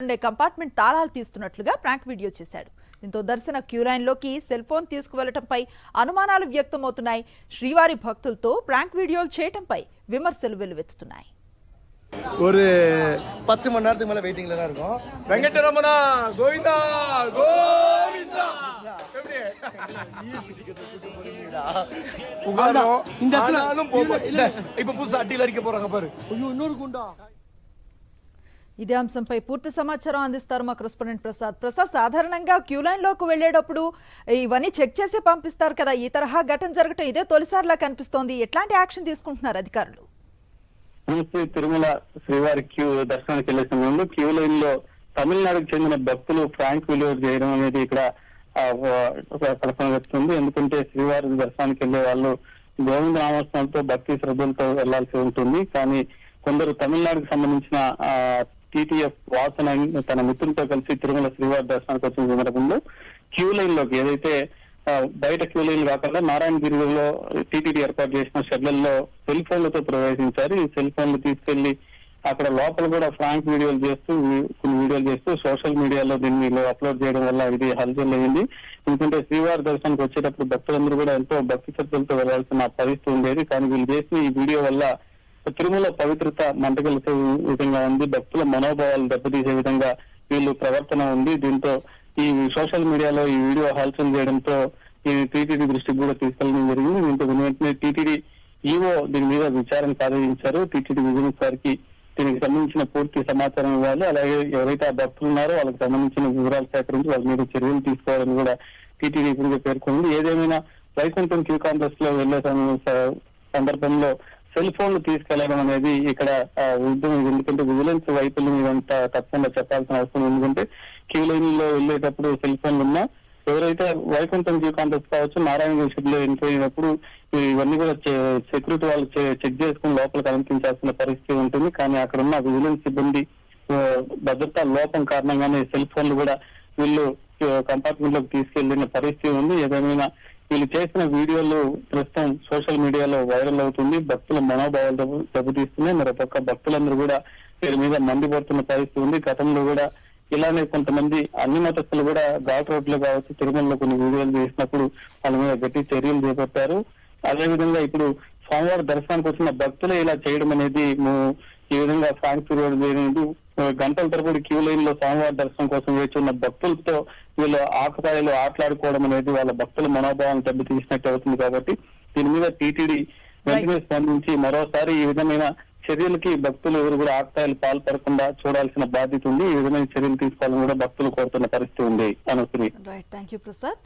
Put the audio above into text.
Compartment తాళాలు తీస్తున్నట్లుగా prank video చేశాడు. దీంతో దర్శన క్యూ లైన్ లోకి సెల్ ఫోన్ తీసుకువెళ్లటంపై అనుమానాలు వ్యక్తమవుతున్నాయి. శ్రీవారి భక్తులతో ప్రాంక్ వీడియోలు చేయటంపై విమర్శలు వెల్లువెత్తుతున్నాయి. ஒரு 10 மணி நேரத்துக்கு மேல வெயிட்டிங்ல தான் இருக்கும். வெங்கடரமணா கோவிந்தா கோவிந்தா எப்படி உகாரம் இந்த இடத்துலலும் இல்ல இப்ப புதுசா அட்டில அடிக்க போறாங்க பாரு. ஐயோ இன்னொரு குண்டா. ఇదే అంశంపై పూర్తి సమాచారం అందిస్తారు మా కరెస్పాండెంట్ ప్రసాద్. ప్రసాద్, సాధారణంగా క్యూ లైన్ లోకి వెళ్లేటప్పుడు ఇవన్నీ చెక్ చేసి పంపిస్తారు కదా, ఈ తరహా ఘటన జరగటం ఇదే తొలిసారిలా కనిపిస్తోంది. ఎట్లాంటి యాక్షన్ తీసుకుంటున్నారు అధికారులు? తిరుమల శ్రీవారి క్యూ దర్శనానికి వెళ్లే సమయంలో క్యూ లైన్ లో తమిళనాడుకు చెందిన భక్తులు ఫ్రాంక్ వీడియో చేయడం అనేది ఇక్కడ కల్పన వస్తుంది. ఎందుకంటే శ్రీవారి దర్శనానికి వెళ్లే వాళ్ళు గోవింద నామస్మరణతో భక్తి శ్రద్ధలతో వెళ్లాల్సి ఉంటుంది. కానీ కొందరు తమిళనాడుకు సంబంధించిన టీటీఎఫ్ వాసన తన మిత్రులతో కలిసి తిరుమల శ్రీవారి దర్శనానికి వచ్చిన సందర్భంలో క్యూ లైన్ లోకి ఏదైతే బయట క్యూ లైన్ కాకుండా నారాయణగిరిలో టీటీడీ ఏర్పాటు చేసిన షెడ్లలో సెల్ ఫోన్లతో ప్రవేశించారు. ఈ సెల్ ఫోన్లు తీసుకెళ్లి అక్కడ లోపల కూడా ఫ్రాంక్ వీడియోలు చేస్తూ కొన్ని వీడియోలు చేస్తూ సోషల్ మీడియాలో దీన్ని అప్లోడ్ చేయడం వల్ల ఇది హల్చల్ అయింది. ఎందుకంటే శ్రీవారి దర్శనానికి వచ్చేటప్పుడు భక్తులందరూ కూడా ఎంతో భక్తి శ్రద్ధలతో వెళ్లాల్సిన పరిస్థితి ఉండేది. కానీ వీళ్ళు చేసిన ఈ వీడియో వల్ల తిరుమల పవిత్రత మంటగలిసే విధంగా ఉంది, భక్తుల మనోభావాలు దెబ్బతీసే విధంగా వీళ్ళు ప్రవర్తన ఉంది. దీంతో ఈ సోషల్ మీడియాలో ఈ వీడియో హల్చల్ చేయడంతో ఈ టీటీడీ దృష్టికి కూడా తీసుకెళ్లడం జరిగింది. దీంతో వెంటనే టీటీడీ ఈవో దీని మీద విచారణ సాధించారు. టీటీడీ విజిలెన్స్ వారికి దీనికి సంబంధించిన పూర్తి సమాచారం ఇవ్వాలి, అలాగే ఎవరైతే ఆ భక్తులు ఉన్నారో వాళ్ళకి సంబంధించిన వివరాలు సేకరించి వాళ్ళ మీద చర్యలు తీసుకోవాలని కూడా టీటీడీ ఇప్పటికే పేర్కొంది. ఏదేమైనా వైకుంఠం క్యూ కాంప్లెక్స్ లో వెళ్లే సందర్భంలో సెల్ ఫోన్లు తీసుకెళ్లడం అనేది ఇక్కడ ఉద్యమం. ఎందుకంటే విజిలెన్స్ వైఫల్యం ఇదంతా తప్పకుండా చెప్పాల్సిన అవసరం. ఎందుకంటే క్యూ లైన్ లో వెళ్లేటప్పుడు సెల్ ఫోన్లు ఉన్నా ఎవరైతే వైకుంఠం క్యూ కాంప్లెక్స్ కావచ్చు నారాయణ షెడ్ లో ఎంటర్ అయినప్పుడు ఇవన్నీ కూడా సెక్యూరిటీ వాళ్ళు చెక్ చేసుకుని లోపలికి అనుమతించాల్సిన పరిస్థితి ఉంటుంది. కానీ అక్కడ ఉన్న విజిలెన్స్ సిబ్బంది భద్రతా లోపం కారణంగానే సెల్ ఫోన్లు కూడా వీళ్ళు కంపార్ట్మెంట్ లోకి తీసుకెళ్లిన పరిస్థితి ఉంది. ఏదేమైనా వీళ్ళు చేసిన వీడియోలు ప్రస్తుతం సోషల్ మీడియాలో వైరల్ అవుతుంది, భక్తుల మనోభావాలు దెబ్బతీస్తున్నాయి. మరొక భక్తులందరూ కూడా వీరి మీద మండిపడుతున్న పరిస్థితి ఉంది. గతంలో కూడా ఇలానే కొంతమంది అన్ని మతస్థులు కూడా ఘాట్ రోడ్ లో కావచ్చు తిరుమలలో కొన్ని వీడియోలు చేసినప్పుడు వాళ్ళ మీద గట్టి చర్యలు చేపట్టారు. అదేవిధంగా ఇప్పుడు సోమవారం దర్శనానికి వచ్చిన భక్తులే ఇలా చేయడం అనేది ఈ విధంగా ఫ్రాంక్ వీడియోలు చేయడం గంటల తరబడి క్యూ లైన్ లో సోమవారం దర్శనం కోసం వేచి ఉన్న భక్తులతో వీళ్ళు ఆకతాయిలు ఆటలాడుకోవడం అనేది వాళ్ళ భక్తుల మనోభావాన్ని దెబ్బతీసినట్టు అవుతుంది. కాబట్టి దీని మీద టీటీడీ వెంటనే స్పందించి మరోసారి ఈ విధమైన చర్యలకి భక్తులు ఎవరు కూడా ఆకతాయిలు పాల్పడకుండా చూడాల్సిన బాధ్యత ఉంది. ఈ విధమైన చర్యలు తీసుకోవాలని కూడా భక్తులు కోరుతున్న పరిస్థితి ఉంది. అనుశ్రీ. Right, thank you Prasad.